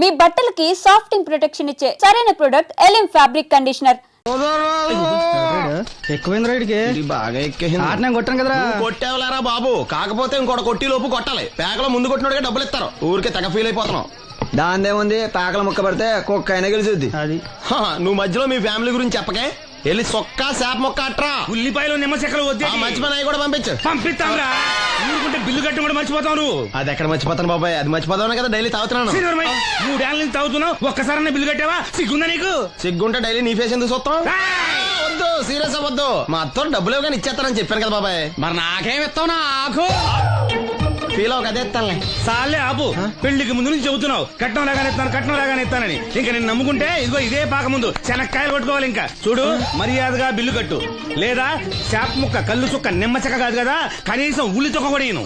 మీ బట్టలకి సాఫ్టింగ్ ప్రొటెక్షన్ ఇచ్చే సరైన ప్రొడక్ట్ ఎలిమ్ ఫ్యాబ్రిక్ కండిషనర్. ఎక్కువైంది రైడ్కి బాగా ఎక్కేసింది. ఆటనే కొట్టాను కదరా. కొట్టేవలేరా బాబు, కాకపోతే ఇంకోటి కొట్టి లోపు కొట్టాలి. పేకలో ముందు కొట్టినోడిగా డబ్బులు ఇస్తారు. ఊరికే తెగ ఫీల్ అయిపోతున్నావు. దాందేముంది, పేకల ముక్క పడితే కుక్క అయినా గెలిచుద్ది. అది నువ్వు మధ్యలో మీ ఫ్యామిలీ గురించి చెప్పకే. వెళ్ళి సొక్కా శాప మొక్క అట్రా. ఉల్లిపాయలు నిమ్మచెక్కలు వద్దే మంచి పని అవి కూడా పంపించు. పంపిస్తాంరా. ఊరుకుంటే బిల్లు కట్టి కూడా మర్చిపోతావు నువ్వు. అది ఎక్కడ మర్చిపోతాను బాబాయ్, అది మర్చిపోతాను కదా డైలీ తాగుతున్నాను. 3 ఏళ్ళ నుంచి తాగుతున్నావు, ఒక్కసారి బిల్లు కట్టావా? సిగ్గుందా నీకు? సిగ్గుంటే డైలీ నీ ఫేస్ ఎందుకు చూస్తాం? వద్దు, సీరియస్ అవ్వద్దు. మా అత్తో డబ్బులు ఇవ్వగానే ఇచ్చేస్తానని చెప్పాను కదా బాబాయ్. మరి నాకేం ఇస్తావు? నాకు ఫీల్ అవ్వక అదే ఇస్తానులే. సాలే ఆపు. పెళ్లికి ముందు నుంచి చెబుతున్నావు కట్నం లాగానే ఇస్తానని. ఇంకా నేను నమ్ముకుంటే ఇదిగో ఇదే పాక ముందు శనక్కాయలు కొట్టుకోవాలి. ఇంకా చూడు, మర్యాదగా బిల్లు కట్టు, లేదా చేప ముక్క కళ్ళు చుక్క నిమ్మ చెక్క కాదు కదా, కనీసం ఉల్లి తొక్క కూడా ఇయ్యను.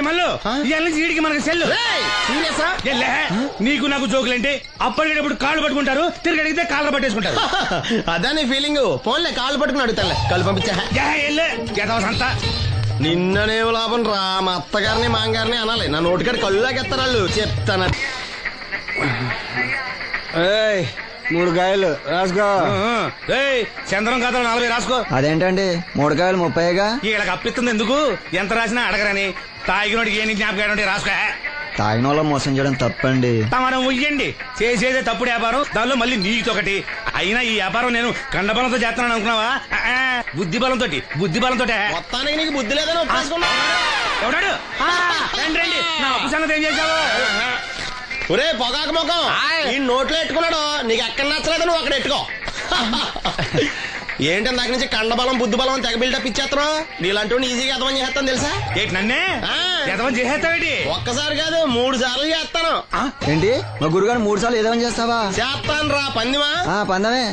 మళ్ళీ ఇవాళ నుంచి వీడికి మనకి సెల్లు. నీకు నాకు జోకులేంటి? అప్పటికేటప్పుడు కాళ్ళు పట్టుకుంటారు, తిరిగి అడిగితే కాళ్ళు పట్టేసుకుంటారు. అదే నీ ఫీలింగ్. ఫోన్లే కాళ్ళు పట్టుకుని అడుగుతానులే. కళ్ళు పంపించా. సంతా నిన్ననే లాభం రా. మా అత్తగారిని మాంగారిని అనాలి. నా నోటికాడ కళ్ళు లాగేస్తారు వాళ్ళు. చెప్తాను. 3 కాయలు రాసుకో. చంద్రం కథ 40 రాసుకో. అదేంటండి 3 కాయలు 30గా? వీళ్ళకి అప్పిస్తుంది ఎందుకు? ఎంత రాసినా అడగరని. తాగినోడికి ఏ జ్ఞాపకం రాసుకో. తాగిన వాళ్ళ మోసం చేయడం తప్పండి. మనం ఉయ్యండి, చేసేదే తప్పుడు వ్యాపారం, దానిలో మళ్ళీ నీతొకటి. అయినా ఈ వ్యాపారం నేను కండబలంతో చేస్తున్నాను అనుకున్నావా? బుద్ధి బలంతో. మొత్తానికి నీకు బుద్ధి లేదని ఒప్పేసుకున్నా. ఎవడాడు? రండి, నా అప్పు సంగతి ఏం చేశావు? ఒరే పొగాకు ముఖం, ఈ నోట్లో ఎట్టుకున్నాడు. నీకు ఎక్కడ నచ్చలేదు, నువ్వు అక్కడ ఎట్టుకో. ఏంటంటే దాని నుంచి కండబలం బుద్ధి బలం తెగ బిల్డప్ ఇచ్చేస్తున్నావు. నీలాంటి ఈజీగా ఎదవని చేస్తాను తెలుసా? ఏంటి నన్నే ఎదవని చేసేస్తావేటి? ఒక్కసారి కాదు 3 సార్లు చేస్తాను. ఏంటి మా గురుగారు 3 సార్లు ఏదైనా చేస్తావా? చేస్తాను రా పందిమా. పందమే.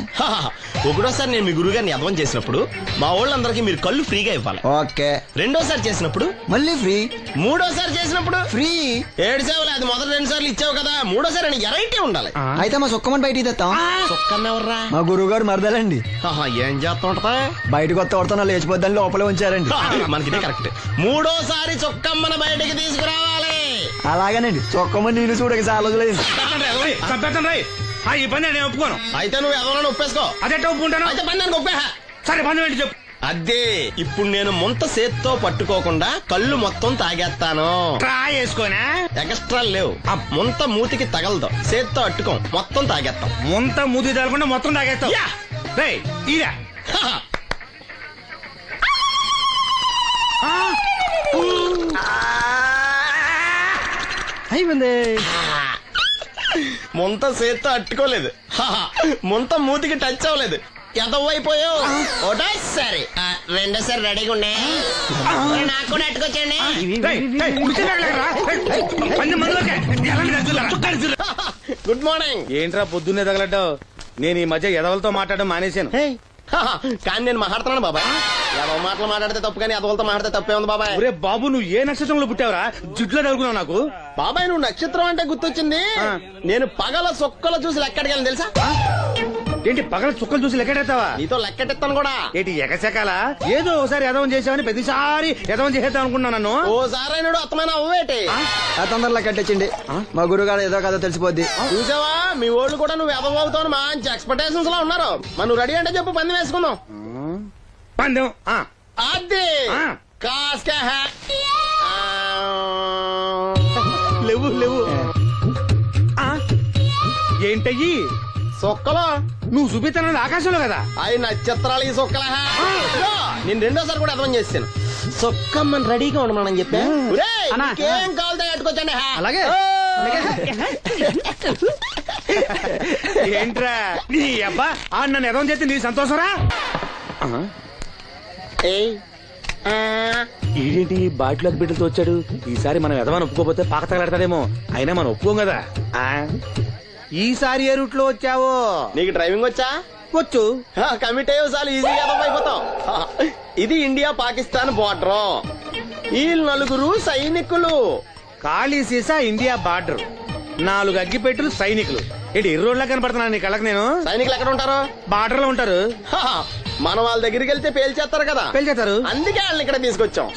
ఒకటోసారి నేను మీ గురువు గారిని ఎదవని చేసినప్పుడు మా వాళ్ళందరికీ మీరు కళ్ళు ఫ్రీగా ఇవ్వాలి. ఓకే. రెండోసారి చేసినప్పుడు మళ్ళీ ఫ్రీ. మూడోసారి చేసినప్పుడు ఫ్రీ. 7 సేవలు. అది మొదటి 2 సార్లు ఇచ్చావు కదా, మూడోసారి అని ఎరైటీ ఉండాలి. అయితే మా సుక్కమని బయటికి తెస్తాం. సుక్కమ్మెవర్రా? మా గురువు గారు మరదలండి. ఏం చేస్తుంటా? బయటకు వస్తే కొడతా లేచిపోద్దని లోపలే ఉంచారండి. మనకిదే కరెక్ట్. మూడోసారి చొక్కమ్మని బయటకి తీసుకురావాలి. అలాగేనండి. చొక్కమని నేను చూడక చాలా రోజులైంది. ఈ పని నేను ఒప్పుకోను. అయితే నువ్వు ఎవరైనా ఒప్పేసుకో. అదే ఒప్పుకుంటాను. అయితే పని దానికి ఒప్పే. సరే పని ఏంటి చెప్పు. అదే ఇప్పుడు నేను ముంత చేత్తో పట్టుకోకుండా కళ్ళు మొత్తం తాగేస్తాను. ట్రా చేసుకోనా? ఎక్స్ట్రా లేవు. ముంత మూతికి తగలదు, చేత్తో అట్టుకోం, మొత్తం తాగేస్తాం. ముంత మూతి తగలకుండా మొత్తం తాగేస్తాం. ఇరా అయిపోయింది. ముంత చేత్తో అట్టుకోలేదు, ముంత మూతికి టచ్ అవ్వలేదు, ఎదవైపోయావు. ఒకటోసారి రెండోసారి రెడీగా ఉండే. నాకు కూడా అట్టుకొచ్చండి. Good morning. ఏంట్రా పొద్దున్నే తగలడ్డావు? నేను ఈ మధ్య ఎదవలతో మాట్లాడడం మానేశాను. కానీ నేను మాట్లాడుతున్నాను బాబాయ్. ఎదవ మాటలు మాట్లాడితే తప్పు, కానీ ఎదవలతో మాట్లాడితే తప్పే ఉంది బాబాయ్. ఒరే బాబు, నువ్వు ఏ నక్షత్రంలో పుట్టావురా? జుట్లో తగులుకున్నావు నాకు. బాబాయ్ నువ్వు నక్షత్రం అంటే గుర్తొచ్చింది. నేను పగల సొక్కలు చూసి లెక్కడికెళ్ళను తెలుసా? ఏంటి పగల చుక్కలు చూసి లెక్కెడతావా? నీతో లెక్కెట్టాను కూడా. ఏంటి ఎగసెకాల? ఏదో ఒకసారి ఎదవం చేసావని ప్రతిసారి ఎదవం చేసేద్దాం అనుకున్నాను నన్ను. ఓసారి అయినాడు అత్తమైన అవ్వేటి. తొందరలో కట్టించండి. మా గురుగారు ఏదో కథ తెలిసిపోద్ది. చూసావా, మీ ఓళ్ళు కూడా నువ్వు ఎదవ అవుతావు మంచి ఎక్స్పెక్టేషన్స్ లో ఉన్నారు. మరి నువ్వు రెడీ అంటే చెప్పు, పందెం వేసుకుందాం. పందెం అది కాస్కా. లేవు ఏంటయ్యి? సొక్కలో నువ్వు చూపిస్తానది ఆకాశంలో కదా. అవి నక్షత్రాలు. ఈ సొక్కల నేను రెండోసారి కూడా అర్థం చేస్తాను. సొక్కమ్మని రెడీగా ఉండమని చెప్పా. ఏం కావాలి కట్టుకోవచ్చండి. అలాగే. ఏంట్రా నీ అబ్బా నన్ను ఎదవం చేస్తే నీ సంతోషరా? ఏంటి బాటిలోకి బిడ్డలతో వచ్చాడు? ఈసారి మనం ఎదవని ఒప్పుకోపోతే పాక తగలాడతాడేమో. అయినా మనం ఒప్పుకోం కదా. ఈసారి ఏ రూట్ లో వచ్చావో? నీకు డ్రైవింగ్ వచ్చా? వచ్చు. కమిట్ అయ్యే సార్లు ఈజీగా అయిపోతాం. ఇది ఇండియా పాకిస్తాన్ బోర్డర్. ఈ 4 సైనికులు. ఖాళీ సీసా ఇండియా బార్డర్, 4 అగ్గిపెట్టులు సైనికులు. ఏంటి ఎర్రోడ్లా కనపడుతున్నాను నీ కళ్ళకి నేను? సైనికులు ఎక్కడ ఉంటారు? బార్డర్ లో ఉంటారు. మనం వాళ్ళ దగ్గరికి వెళ్తే పేల్చేస్తారు కదా. పేల్చేస్తారు. అందుకే వాళ్ళని ఇక్కడ తీసుకొచ్చాం.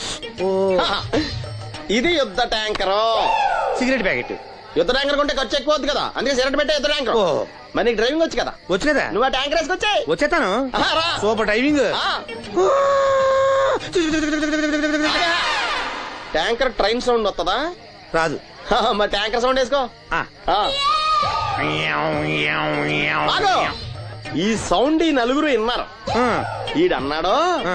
ఇది యుద్ధ ట్యాంకరు. Cigarette packet. యుద్ధ ట్యాంకర్ కొంటే ఖర్చు ఎక్కువ అవుతుంది కదా, అందుకే సిగరెట్ పెట్టే యుద్ధ ట్యాంకర్. ఓ. మరి నీకు డ్రైవింగ్ వచ్చు కదా, వచ్చు కదా, నువ్వు ఆ ట్యాంకర్ వేసుకొచ్చాయి. వచ్చేస్తాను. రా. Super driving. Tanker train sound వస్తుందా? రాదు. మరి ట్యాంకర్ సౌండ్ వేసుకో. ఆ. ఆగు. ఈ సౌండ్ ఈ నలుగురు విన్నారు. ఆ. ఈడన్నాడు, ఆ.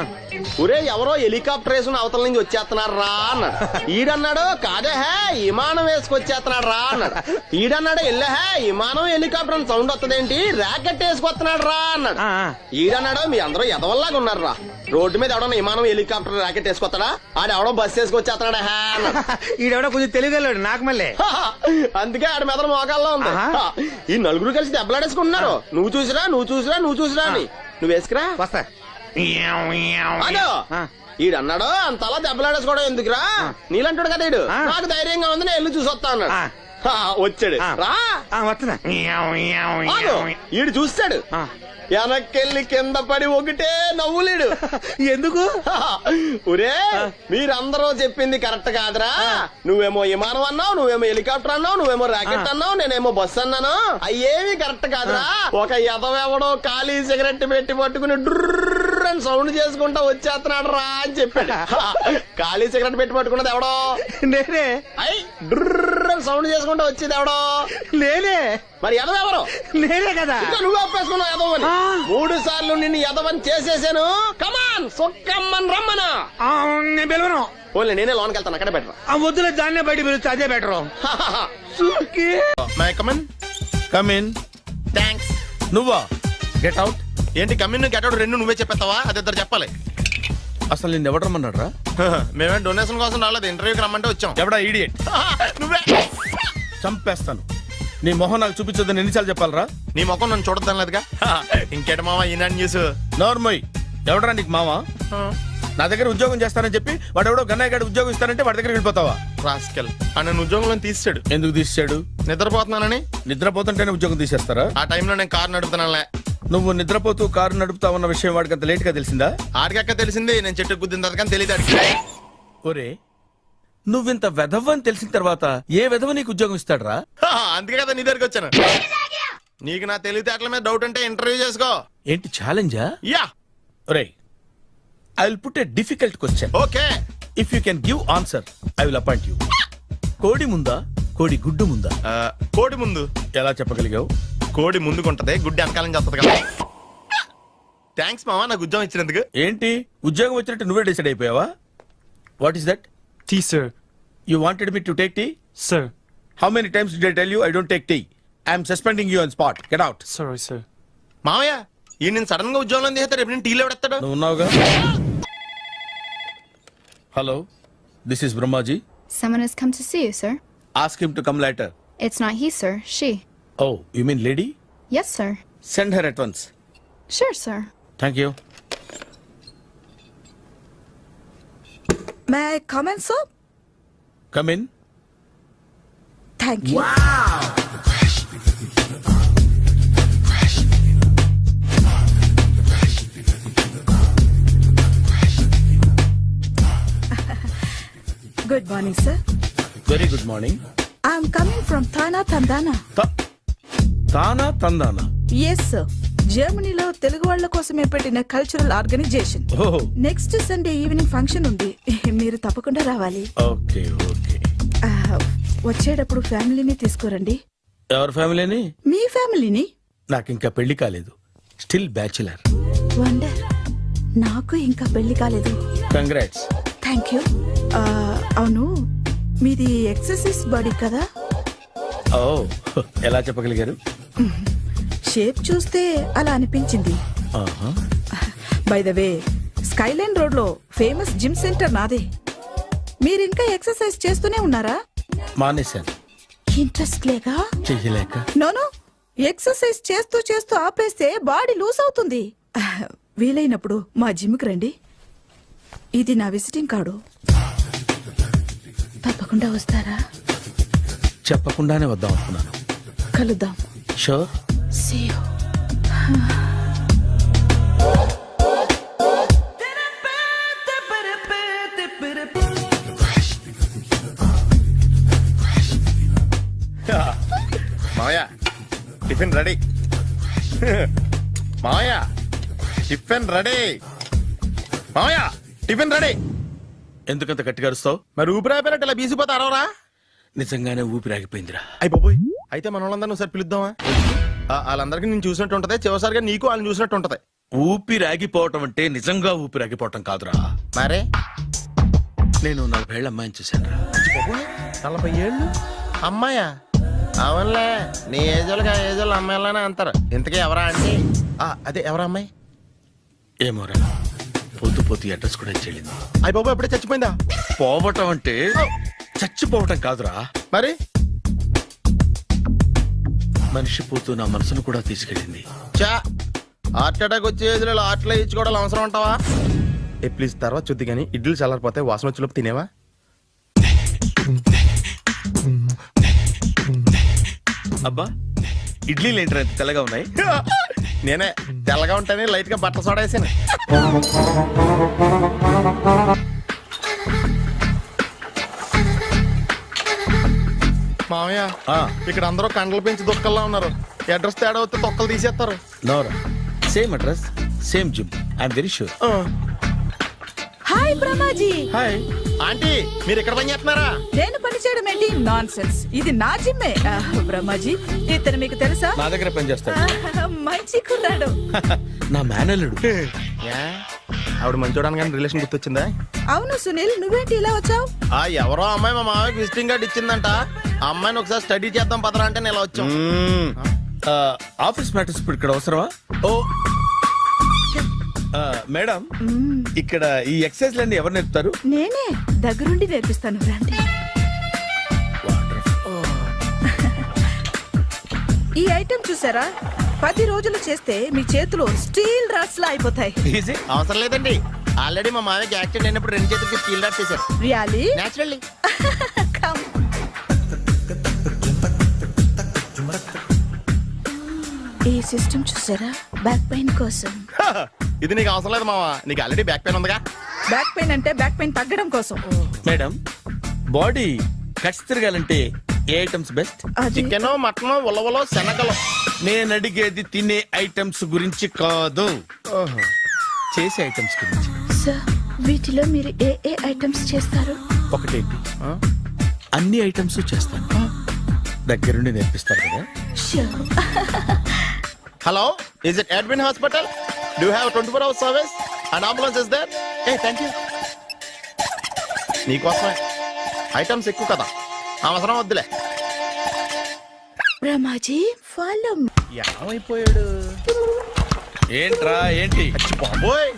ఒరే ఎవరో హెలికాప్టర్ వేసుకుని అవతల నుంచి వచ్చేస్తున్నారు రా అన్నాడు. ఈడన్నాడు, కాదే హే విమానం వేసుకొచ్చేస్తున్నాడు రా అన్నాడు. ఈడన్నాడు, ఎల్లే హే విమానం హెలికాప్టర్ అని సౌండ్ వస్తుందేంటి, ర్యాకెట్ వేసుకొస్తున్నాడు రా అన్నాడు. ఆ. ఈడన్నాడు, మీ అందరూ ఎదవల్లాగా ఉన్నారు రా, రోడ్డు మీద ఎవడన్నా విమానం హెలికాప్టర్ ర్యాకెట్ వేసుకొస్తాడా, ఆడెవడో బస్సు వేసుకొచ్చేస్తున్నాడు హే అన్నాడు. ఈడెవడో కొంచెం తెలియగలడు నాకు మళ్ళీ. అందుకే ఆడ మెదడు మోకాల్లో ఉంది. ఆహా. ఈ నలుగురు కలిసి దెబ్బలాడేసుకుంటున్నారు. నువ్వు చూసిరా అని. నువ్వు వేసుకురా. వస్తా. అదో ఆ. ఈడన్నాడు, అంతలా దెబ్బలాడేసుకోవడం ఎందుకురా, నీలంటాడు కదా ఈడు, ఆ. నాకు ధైర్యంగా ఉంది నేను వెళ్ళి చూసొస్తా అన్నాడు. ఆ. వచ్చాడు. ఆ. రా. వస్తున్నా. ఆగు. ఈడు చూస్తాడు, ఆ. వెనక్కెళ్ళి కింద పడి ఒకటే నవ్వులేడు. ఎందుకు? ఒరే మీరందరూ చెప్పింది కరెక్ట్ కాదురా, నువ్వేమో విమానం అన్నావు, నువ్వేమో హెలికాప్టర్ అన్నావు, నువ్వేమో రాకెట్ అన్నావు, నేనేమో బస్సు అన్నాను, అయ్యేవి కరెక్ట్ కాదురా. ఒక ఎదవెవడో ఖాళీ సిగరెట్ పెట్టి పట్టుకుని డ్రర్ అని సౌండ్ చేసుకుంటా వచ్చేస్తున్నాడు రా అని చెప్పాడు. ఖాళీ సిగరెట్ పెట్టి పట్టుకున్నది ఎవడో నేనే. అయ్ డ్రర్ అని సౌండ్ చేసుకుంటా వచ్చేది ఎవడో నేనే. మరి ఎదవెవరు? నేనే కదా. ఇంకా నువ్వు ఒప్పేసుకున్నావు ఎదవని. 3 సార్లు నిన్ను ఎదవని చేసేసాను. కమాన్ సొక్కమ్మని రమ్మనా. నేను పిలవను. ఓన్లీ నేనే లోన్కి వెళ్తాను, అక్కడే బెటర్. ఆ వద్దులే, దాన్నే బయట పిలుస్తా, అదే బెటరు. కమిన్. థ్యాంక్స్. నువ్వా? Get out. ఏంటి కమిన్ గెట్ అవుట్ రెండు నువ్వే చెప్పేస్తావా? అది ఇద్దరు చెప్పాలి. అసలు నిన్ను ఎవడు రమ్మన్నాడు రా? మేమే డొనేషన్ కోసం రాలేదు, ఇంటర్వ్యూకి రమ్మంటే వచ్చాం. ఎవడా ఈడియట్? నువ్వే. చంపేస్తాను. నీ మొహం నాకు చూపించొద్దని ఎన్నిసార్లు చెప్పాలరా? నీ ముఖం నన్ను చూడద్దాం లేదుగా. ఇంకేట మామ ఈనాడు న్యూస్. నోర్మోయ్. ఎవడరా నీకు మావా? నా దగ్గర ఉద్యోగం చేస్తానని చెప్పి వాడు ఎవడో గన్నయ్య గారి ఉద్యోగం ఇస్తానంటే వాడి దగ్గర వెళ్ళిపోతావా? రాస్కెల్ నన్ను ఉద్యోగంలో తీసాడు. ఎందుకు తీసాడు? నిద్రపోతున్నానని. నిద్రపోతుంటేనే ఉద్యోగం తీసేస్తారా? ఆ టైంలో నేను కారు నడుపుతున్నానులే. నువ్వు నిద్రపోతూ కారు నడుపుతావన్న విషయం వాడికి అంత లేట్ గా తెలిసిందా? ఆడికక్క తెలిసింది, నేను చెట్టు గుద్దిన తర్వాత కానీ తెలియదు ఆడికి. ఒరే, నువ్వింత వెధవని తెలిసిన తర్వాత ఏ వెధవ నీకు ఉద్యోగం ఇస్తాడరా? అందుకే కదా నీ దగ్గరికి వచ్చాను. నీకు నా తెలివితేటల మీద డౌట్ అంటే ఇంటర్వ్యూ చేసుకో. ఏంటి ఛాలెంజా? యా. ఒరే, I will put a difficult question. Okay. If you can give answer I will appoint you. కోడి ముందా, కోడి గుడ్డు ముందా? కోడి ముందు. ఎలా చెప్పగలిగావు? కోడి ముందుకుంటది, గుడ్డి వెనకాలని చేస్తుంది కదా. థ్యాంక్స్ మామా నాకు ఉద్యోగం ఇచ్చినందుకు. ఏంటి ఉద్యోగం వచ్చినట్టు నువ్వే డిసైడ్ అయిపోయావా? What is that? Tea, sir. You wanted me to take tea? Sir. How many times did I tell you I don't take tea? I am suspending you on spot. Get out. Sorry, sir. మామయ్య ఈ నేను sudden గా ఉద్యోగంలో తీస్తాడు, రేపు నేను టీలో పెడతాడు. నువ్వు ఉన్నావుగా? Hello, this is Brahmaji. Someone has come to see you, sir. Ask him to come later. It's not he, sir. She. Oh, you mean lady? Yes, sir. Send her at once. Sure, sir. Thank you. May I come in, sir? Come in. Thank you. Good morning, sir. Very good morning. I'm coming from Thana, Tandana. తానా తందానా? Yes, sir. జర్మనీలో తెలుగు వాళ్ళ కోసమే పెట్టిన cultural organization. Oh, next Sunday evening function ఉంది, మీరు తప్పకుండా రావాలి. okay, okay. వచ్చేటప్పుడు ఫ్యామిలీని తీసుకురండి. ఎవరి ఫ్యామిలీని? మీ ఫ్యామిలీని. నాకు ఇంకా పెళ్లి కాలేదు. Still bachelor. వండర్. నాకు ఇంకా పెళ్లి కాలేదు. కంగ్రాట్స్. Thank you. అవును, మీది ఎక్సర్సైజ్ బాడీ కదా? ఓ, ఎలా చెప్పగలిగారు? షేప్ చూస్తే అలా అనిపించింది. ఆహా. By the way, Skyline road లో ఫేమస్ జిమ్ సెంటర్ నాదే. మీరు ఇంకా ఎక్సర్సైజ్ చేస్తూనే ఉన్నారా? మానేశాను. ఇంట్రెస్ట్ లేగా? చెయ్యలేక. నోను, ఎక్సర్సైజ్ చేస్తూ చేస్తూ ఆపేస్తే బాడీ లూజ్ అవుతుంది. వీలైనప్పుడు మా జిమ్కి రండి. ఇది నా విజిటింగ్ కార్డు. తప్పకుండా వస్తారా? చెప్పకుండానే వద్దాం అనుకున్నాను. కలుద్దాం. షూర్. See you. మావయ్య టిఫిన్ రెడీ. మావయ్య టిఫిన్ రెడీ. మావయ్య టిఫిన్ రెడీ. ఎందుకంత గట్టిగా అరుస్తావు? మరి ఊపిరి అయిపోయినట్టు ఇలా బీసిపోతే అరవరా? నిజంగానే ఊపిరాగిపోయిందిరా. అయిపోయి అయితే మన వాళ్ళందరినీ ఒకసారి పిలుద్దామా? వాళ్ళందరికీ నేను చూసినట్టు ఉంటది, చివరిసారిగా నీకు వాళ్ళని చూసినట్టు ఉంటది. ఊపిరాగిపోవటం అంటే నిజంగా ఊపిరాగిపోవటం కాదురా. మరే నేను 40 ఏళ్ళ అమ్మాయిని చూశాను రా. 40 ఏళ్ళు అమ్మాయా? అవునులే, నీ ఏజోళ్ళకి ఆ ఏజోళ్ళు అమ్మాయిలానే అంటారు. ఇంతకీ ఎవరా అంటే? అదే ఎవరా అమ్మాయి? ఏమోరా, పొద్దు పొద్దు అడ్రస్ కూడా చెల్లింది. అయ్యి బాబు ఎప్పుడే చచ్చిపోయిందా? పోవటం అంటే చచ్చిపోవటం కాదురా, మరి మనిషి పోతూ నా మనసును కూడా తీసుకెళ్ళింది. చా హార్ట్ అటాక్ వచ్చే ఏజ్లో హార్ట్లో ఇచ్చుకోవడం అవసరం ఉంటావా? ప్లీజ్ తర్వాత చూద్ది కానీ ఇడ్లీ చల్లారిపోతే వాసన వచ్చేలోపు తినేవా? అబ్బా, ఇడ్లీలు ఏంట్రా ఇంత తెల్లగా ఉన్నాయి? నేనే తెల్లగా ఉంటానే లైట్ గా బట్టలు సోడా వేసాను. మామయ్య ఇక్కడ అందరూ కండలు పెంచి దుక్కల్లా ఉన్నారు. అడ్రస్ తేడా వస్తే తొక్కలు తీసేస్తారు. నోరా, same address same gym, I'm very sure. Hi Brahmaji. Hi aunty, మీరు ఇక్కడ పని చేస్తున్నారా? నేను పని చేయడం ఏంటి? Nonsense. ఇది నా జిమ్మే. బ్రహ్మాజీ, ఇతను మీకు తెలుసా? నా దగ్గర పని చేస్తాడు. మంచి కుర్రాడు. నా మేనల్లుడు. ఆవిడ మంచి చూడడానికి రిలేషన్ గుర్తొచ్చిందా? అవును సునీల్, నువ్వేంటి ఇలా వచ్చావు? ఎవరో అమ్మాయి మా మామయ్యకి విజిటింగ్ కార్డు ఇచ్చిందంట. ఆ అమ్మాయిని ఒకసారి స్టడీ చేద్దాం పదరా అంటే నేను ఇలా వచ్చాం. ఆఫీస్ మ్యాటర్స్ ఇప్పుడు ఇక్కడ అవసరమా? ఓ మేడం, ఇక్కడ ఈ ఎక్సర్సైజ్ లన్నీ ఎవరు నేర్పుతారు? నేనే దగ్గరుండి నేర్పిస్తాను, రండి. ఈ ఐటెం చూసారా? 10 రోజులు చేస్తే మీ చేతులు స్టీల్ రాట్స్ లా అయిపోతాయి. ఈజీ. అవసరం లేదండి, ఆల్రెడీ మా మామయ్యకి యాక్సిడెంట్ అయినప్పుడు 2 చేతులకి స్టీల్ డాట్ చేశారు. రియాలీ? నేచురల్లీ. Come. ఈ సిస్టమ్ చూసారా? బ్యాక్ పెయిన్ కోసం. ఇది నీకు అవసరం లేదు మావా, నీకు ఆల్రెడీ బ్యాక్ పెయిన్ ఉందిగా. బ్యాక్ పెయిన్ అంటే బ్యాక్ పెయిన్ తగ్గడం కోసం. మేడం, బాడీ కట్స్ తిరగాలంటే ఏ ఐటమ్స్ బెస్ట్? అది చికెన్, మటన్, ఉలవలో, శనగలు. నేను అడిగేది తినే ఐటమ్స్ గురించి కాదు, చేసే ఐటమ్స్ గురించి. సార్, వీటిలో మీరు ఏ ఏ ఐటమ్స్ చేస్తారు? ఒకటేంటి, అన్ని ఐటమ్స్ చేస్తాను. దగ్గరుండి నేర్పిస్తారు కదా. Hello, is it admin hospital? Do have 24 hours service and ambulance is there? Thank you. నీకోసమే ఐటమ్స్ ఎక్కువ కదా, అవసరం వద్దులే. బ్రహ్మాజీ, ఫాలో. ఏమైపోయాడు? ఏంట్రా ఏంటి? బాబోయ్,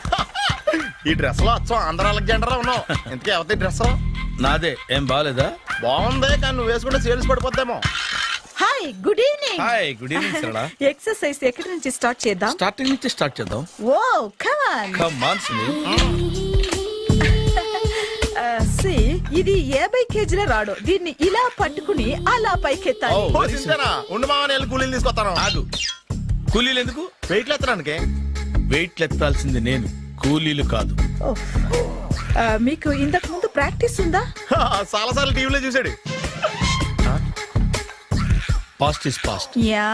ఈ డ్రెస్ లో అచ్చం ఆంధ్ర అలెగ్జాండర్ ఉన్నావు. ఇంతకీ ఎవరి డ్రెస్? నాదే. ఏం బాగాలేదా? బాగుంది, కానీ నువ్వు వేసుకుంటే సేల్స్ పడిపోద్దేమో. Hi, good evening. Hi, good evening Sarala. Exercise ఎక్కడి నుంచి స్టార్ట్ చేద్దాం? స్టార్టింగ్ నుంచి స్టార్ట్ చేద్దాం. Oh come on. Come on Sunil. ఇది 50 కేజీల రాడు. దీన్ని ఇలా పట్టుకుని అలా పైకెత్తాలి. Oh. ఓ, చింతేనా? ఉండు మామ, నేను కూలీలు తీసుకొస్తాను. ఆగు. కూలీలు ఎందుకు? వెయిట్లు ఎత్తడానికి. వెయిట్లు ఎత్తాల్సింది నేను, కూలీలు కాదు. ఓఫ్. మీకు ఇంతకు ముందు ప్రాక్టీస్ ఉందా? చాలా సార్లు టీవీలో చూసాడు. Past is past, yeah.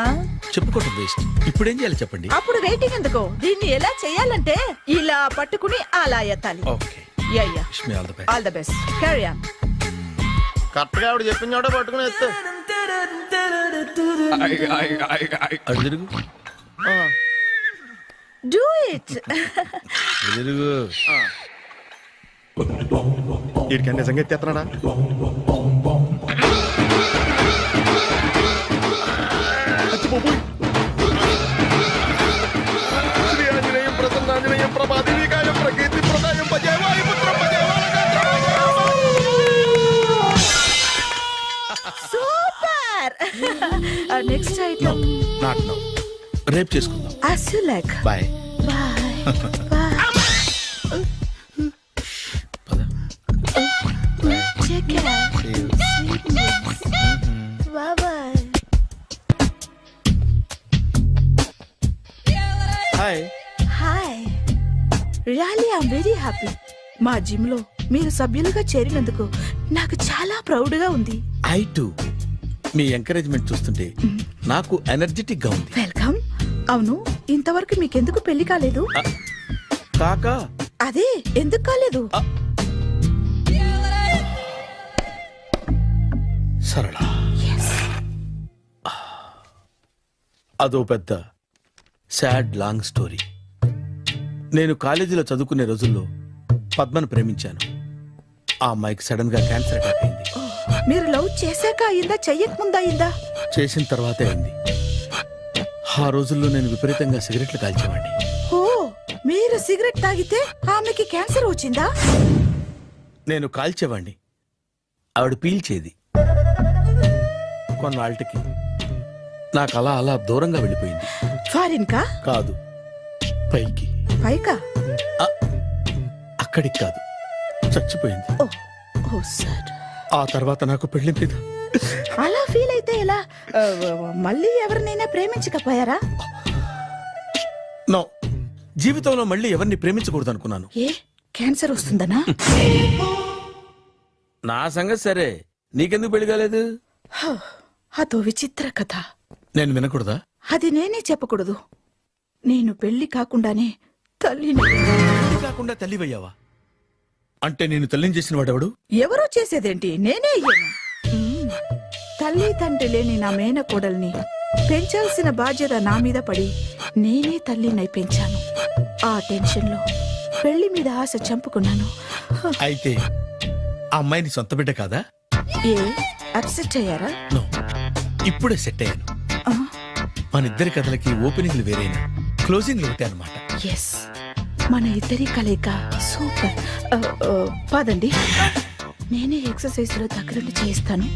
చెప్పుకోవటం వేస్ట్. ఇప్పుడు ఏం చేయాలి చెప్పండి? అప్పుడు వెయిటింగ్ ఎందుకు? దీన్ని ఎలా చేయాలంటే ఇలా పట్టుకుని అలా ఎత్తాలి. Okay, yeah yeah. Wish me all the best. All the best. Carry on. Correct గా ఆవిడ చెప్పిన చోట పట్టుకుని ఎత్తు. అటు తిరుగు, డూ ఇట్. అటు తిరుగు. వీడికి నిజంగా ఎత్తేస్తున్నాడా? శ్రీ ఆంజనేయం ప్రసన్నాంజనేయం ప్రభాదేవికాయం ప్రకీర్తి ప్రదాయం భజే వాయుపుత్రం భజే super. Next item not now, రేపు చేసుకుందాం. as you like. Bye. Bye. Bye. పద. Take care. Bye bye. Hi. Hi. Really, I'm very happy. మా జిమ్ లో మీరు సభ్యులుగా చేరినందుకు నాకు చాలా ప్రౌడ్ గా ఉంది. I to. మీ ఎంకరేజ్మెంట్ చూస్తుంటే నాకు ఎనర్జెటిక్ గా ఉంది. వెల్కమ్. అవును, ఇంతవరకు మీకెందుకు పెళ్లి కాలేదు? కాకా అదే ఎందుకు కాలేదు? సరళ, అదో పెద్ద సాడ్ లాంగ్ స్టోరీ. నేను కాలేజీలో చదువుకునే రోజుల్లో పద్మను ప్రేమించాను. ఆ అమ్మాయికి సడన్ గా క్యాన్సర్ అటాక్ అయింది. మీరు లవ్ చేశాక అయిందా, చెయ్యక ముందా అయిందా? చేసిన తర్వాతే అయింది. ఆ రోజుల్లో నేను విపరీతంగా సిగరెట్లు కాల్చేవాడిని. ఓ, మీరు సిగరెట్ తాగితే ఆమెకి క్యాన్సర్ వచ్చిందా? నేను కాల్చేవాడిని, ఆవిడ పీల్చేది. కొన్నాళ్ళకి నాకు అలా అలా దూరంగా వెళ్ళిపోయింది. ఫారిన్ కా? కాదు, పైకి. పైకా? అక్కడికి కాదు, చచ్చిపోయింది. ఓ, ఓ సార్. ఆ తర్వాత నాకు పెళ్లి మీద అలా ఫీల్ అయితే ఎలా? మళ్ళీ ఎవరినైనా ప్రేమించకపోయారా? నో, జీవితంలో మళ్ళీ ఎవరిని ప్రేమించకూడదు అనుకున్నాను. ఏ, క్యాన్సర్ వస్తుందనా? నా సంగతి సరే, నీకెందుకు పెళ్లి కాలేదు? హ, అదో విచిత్ర కథ. నేను వినకూడదా? అది నేనే చెప్పకూడదు. నేను పెళ్లి కాకుండానే తల్లిని. పెళ్లి కాకుండా తల్లివయ్యావా? అంటే నేను తల్లిని చేసిన వాడెవడు? ఎవరో చేసేదేంటి, నేనే అయ్యాను. తల్లి తండ్రి లేని నా మేనకోడల్ని పెంచాల్సిన బాధ్యత నా మీద పడి నేనే తల్లినై పెంచాను. ఆ టెన్షన్లో పెళ్లి మీద ఆశ చంపుకున్నాను. అయితే ఆ అమ్మాయిని సొంత బిడ్డ కాదా? ఏ, అప్సెట్ అయ్యారా? నో, ఇప్పుడే సెట్ అయ్యాను. ఆ, మన ఇద్దరి కథలకి ఓపెనింగ్లు వేరైనా క్లోజింగ్లు ఒకటే అనమాట. ఎస్, మన ఇద్దరి కలయిక సూపర్. పదండి, నేనే ఎక్సర్సైజ్ లో దగ్గరుండి చేయిస్తాను.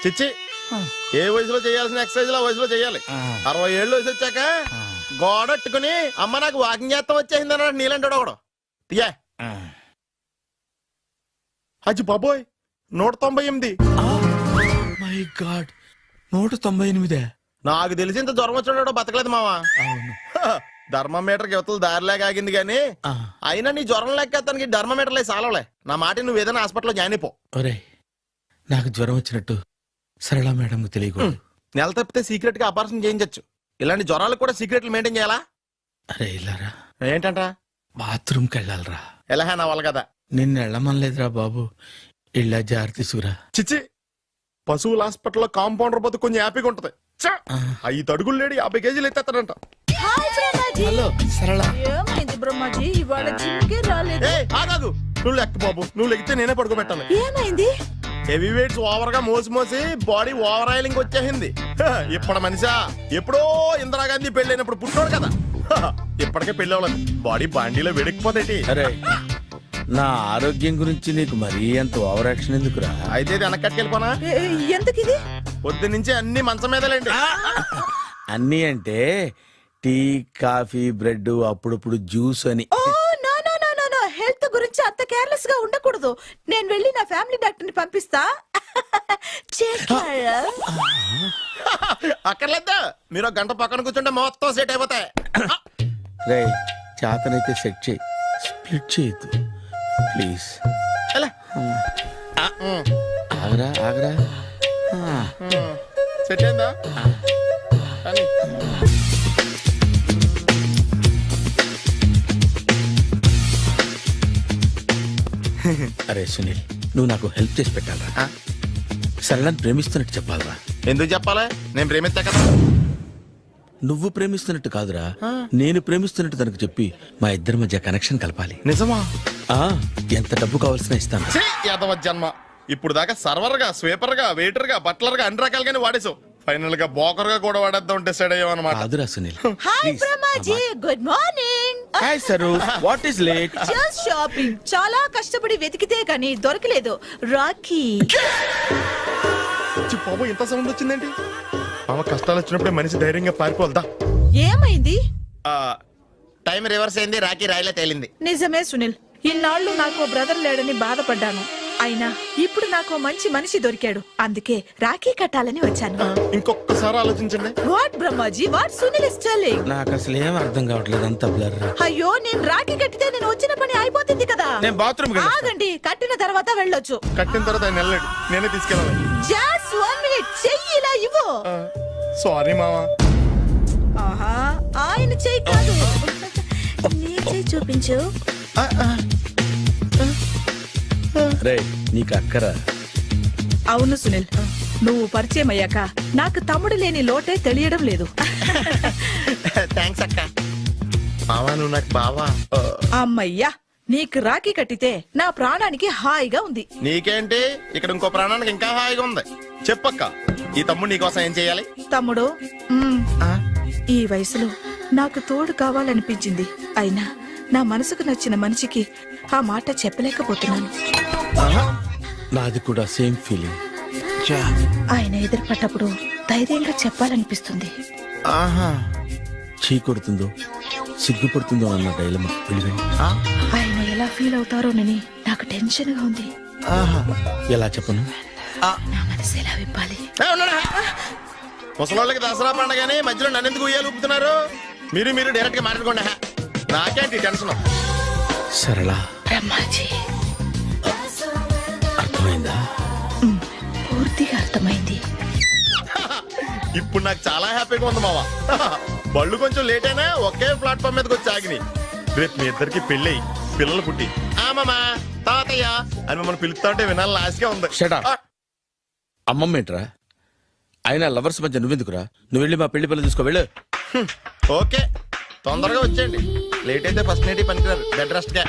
చిచ్చి, ఏ వయసులో చేయాల్సిన ఎక్సర్సైజ్ ఆ వయసులో చేయాలి. 60 ఏళ్ళు వయసు వచ్చాక గోడట్టుకుని అమ్మ నాకు వాకింగ్ చేస్తాం వచ్చేసింది అన్నాడు నీలంటాడు ఒకడు. తీయా అచ్చి బాబోయ్, 198. My God, 198. నాకు తెలిసి ఇంత జ్వరం వచ్చాడో బతకలేదు మావా. అవును. ధర్మమీటర్ యువతలు దారిలాగా ఆగింది గాని అయినా నీ జ్వరం లెక్క అతనికి ధర్మమీటర్లే సాలవలే. నా మాట నువ్వు ఏదైనా హాస్పిటల్లో జాయిన్ అయిపో. ఒరే, నాకు జ్వరం వచ్చినట్టు సరళ మేడంకు తెలియకూడదు. నెల తప్పితే సీక్రెట్ గా ఆపరేషన్ చేయించచ్చు. ఇలాంటి జ్వరాలకు కూడా సీక్రెట్లు మెయింటైన్ చేయాలా? అరే ఇల్లారా, ఏంటంట? బాత్రూమ్కి వెళ్ళాలరా. ఎలా నా వాళ్ళ కదా. నిన్ను వెళ్ళమనలేదురా బాబు, ఇళ్ళ జారి తీసుకురా. చిచ్చి, పశువుల హాస్పిటల్లో కాంపౌండర్ పోతే కొంచెం హ్యాపీగా ఉంటది. 5 అడుగులు లేడి 50 కేజీలు ఎత్తేస్తాడంట. హలో సరళ. ఏమైంది బ్రహ్మాజీ, ఇవాళ జిమ్కే రాలేదు? ఆగాదు, నువ్వు లెక్క బాబు, నువ్వు లెక్కితే నేనే పడుకోబెట్టాను. ఏమైంది? హెవీ వెయిట్స్ ఓవర్ గా మోసి బాడీ ఓవర్ ఆయిలింగ్ వచ్చేసింది. ఇప్పుడు మనిషా ఎప్పుడో ఇందిరాగాంధీ పెళ్ళైనప్పుడు పుట్టినోడు కదా. ఇప్పటికే పెళ్ళి అవ్వలేదు, బాడీ బాండీలో వెడికిపోతేటి. అరే, నా ఆరోగ్యం గురించి నీకు మరీ అంత ఓవర్ యాక్షన్ ఎందుకురా? అయితే వెనక్కట్టుకెళ్ళిపోనా? ఎందుకు ఇది? పొద్దు నుంచి అన్ని మంచం మీదలేండి. అన్నీ అంటే టీ, కాఫీ, బ్రెడ్, అప్పుడప్పుడు జ్యూస్ అని. Oh no no no no no, health గురించి అంత కేర్లెస్ గా ఉండకూడదు. నేను వెళ్ళి నా ఫ్యామిలీ డాక్టర్ ని పంపిస్తా. అక్కర్లేద్దా, మీరు 1 గంట పక్కన కూర్చుంటే మొత్తం సెట్ అయిపోతాయి. రే, చేతనైతే సెట్ చేయి, స్ప్లిట్ చేయొద్దు ప్లీజ్. ఆగరా ఆగరా. సెట్ అయిందా? కానీ అరే సునీల్, నువ్వు నాకు హెల్ప్ చేసి పెట్టాలరా. సరళని ప్రేమిస్తున్నట్టు చెప్పాలరా. ఎందుకు చెప్పాలి? నేను ప్రేమిస్తా కదా. నువ్వు ప్రేమిస్తున్నట్టు కాదురా, నేను ప్రేమిస్తున్నట్టు తనకు చెప్పి మా ఇద్దరి మధ్య కనెక్షన్ కలపాలి. నిజమా? ఆ ఎంత డబ్బు కావాల్సిన ఇస్తాను. యాదవ జన్మ. ఇప్పుడు దాకా సర్వర్ గా, స్వీపర్ గా, వెయిటర్ గా, బట్లర్ గా అన్ని రకాలుగానే వాడేసావు. ఫైనల్ గా బోకర్ గా కూడా వాడేద్దాం డిసైడ్ అయ్యామన్నమాట. కాదురా Sunil. Hi Brahmaji, good morning. Hi sir, what is late? Just shopping. చాలా కష్టపడి వెతికితే గానీ దొరకలేదు. రాఖీ. బాబు ఇంత సౌండ్ వచ్చిందేంటి? మామ కష్టాలు వచ్చినప్పుడే మనిషి ధైర్యంగా పారిపోదా. ఏమైంది? టైం రివర్స్ అయింది, రాఖీ రాయిలా తేలింది. నిజమే సునీల్, ఇన్నాళ్ళు నాకు బ్రదర్ లేడని బాధపడ్డాను. అయినా ఇప్పుడు నాకు మంచి మనిషి దొరికాడు. అందుకే రాఖీ కట్టాలని వచ్చాను. ఇంకొకసారి ఆలోచించండి. What Brahmaji, what Sunil is telling? నాకు అసలు ఏం అర్థం కావట్లేదు, అంత బ్లర్. అయ్యో, నేను రాఖీ కట్టితే నేను వచ్చిన పని అయిపోతుంది కదా. నేను బాత్రూమ్ ఆగండి, కట్టిన తర్వాత వెళ్ళొచ్చు. కట్టిన తర్వాత ఆయన వెళ్ళాడు, నేనే తీసుకెళ్ళాలి. జస్ట్ 1 minute, చెయ్యి ఇలా ఇవ్వు. సారీ మామ. ఆహా, ఆయన చెయ్యి కాదు, నీ చెయ్యి చూపించు. రే నీకు అక్కరా. అవును సునీల్, నువ్వు పరిచయం అయ్యాక నాకు తమ్ముడు లేని లోటే తెలియడం లేదు. థ్యాంక్స్ అక్క. మామ నువ్వు నాకు బావా. అమ్మయ్యా, నీకు రాఖీ కట్టితే నా ప్రాణానికి హాయిగా ఉంది. నీకేంటి, ఇక్కడ ఇంకో ప్రాణానికి ఇంకా హాయిగా ఉంది. చెప్పక్క, ఈ తమ్ముడు నీకోసం ఏం చేయాలి? తమ్ముడు, ఈ వయసులో నాకు తోడు కావాలనిపించింది. అయినా నా మనసుకు నచ్చిన మనిషికి ఆ మాట చెప్పలేకపోతున్నాను. నాది కూడా సేమ్ ఫీలింగ్. ఆయన ఎదురుపడ్డప్పుడు ధైర్యంగా చెప్పాలనిపిస్తుంది. చీ కొడుతుందో సిగ్గుపడుతుందో అన్న డైలమా. ఆయన ఎలా ఫీల్ అవుతారోనని నాకు టెన్షన్ గా ఉంది. ఎలా చెప్పను? నా మనసు ఎలా విప్పాలి? ముసలోళ్ళకి దసరా పండగని మధ్యలో నన్ను ఎందుకు ఉయ్యాలు ఊపుతున్నారు? మీరు డైరెక్ట్ గా మాట్లాడుకోండి. నాకేంటి టెన్షన్? సరళ, బ్రహ్మాజీ, అర్థమైందా? పూర్తిగా అర్థమైంది. ఇప్పుడు నాకు చాలా హ్యాపీగా ఉంది మావా. బళ్ళు కొంచెం లేట్ అయినా ఒకే ప్లాట్ఫామ్ మీదకి వచ్చి ఆగినాయి. రేపు మీ ఇద్దరికి పెళ్ళి పిల్లలు పుట్టి మామా తాతయ్య అని మమ్మల్ని పిలుస్తా ఉంటే వినాలని ఆశగా ఉంది. Shut up. అమ్మమ్మ ఏంట్రా? అయినా లవర్స్ మధ్య నువ్వెందుకురా? నువ్వు వెళ్ళి మా పెళ్లి పిల్లలు తీసుకో, వెళ్ళు. ఓకే, తొందరగా వచ్చేయండి. లేట్ అయితే ఫస్ట్ నైట్ పనికిరారు, బెడ్ రెస్ట్ గా.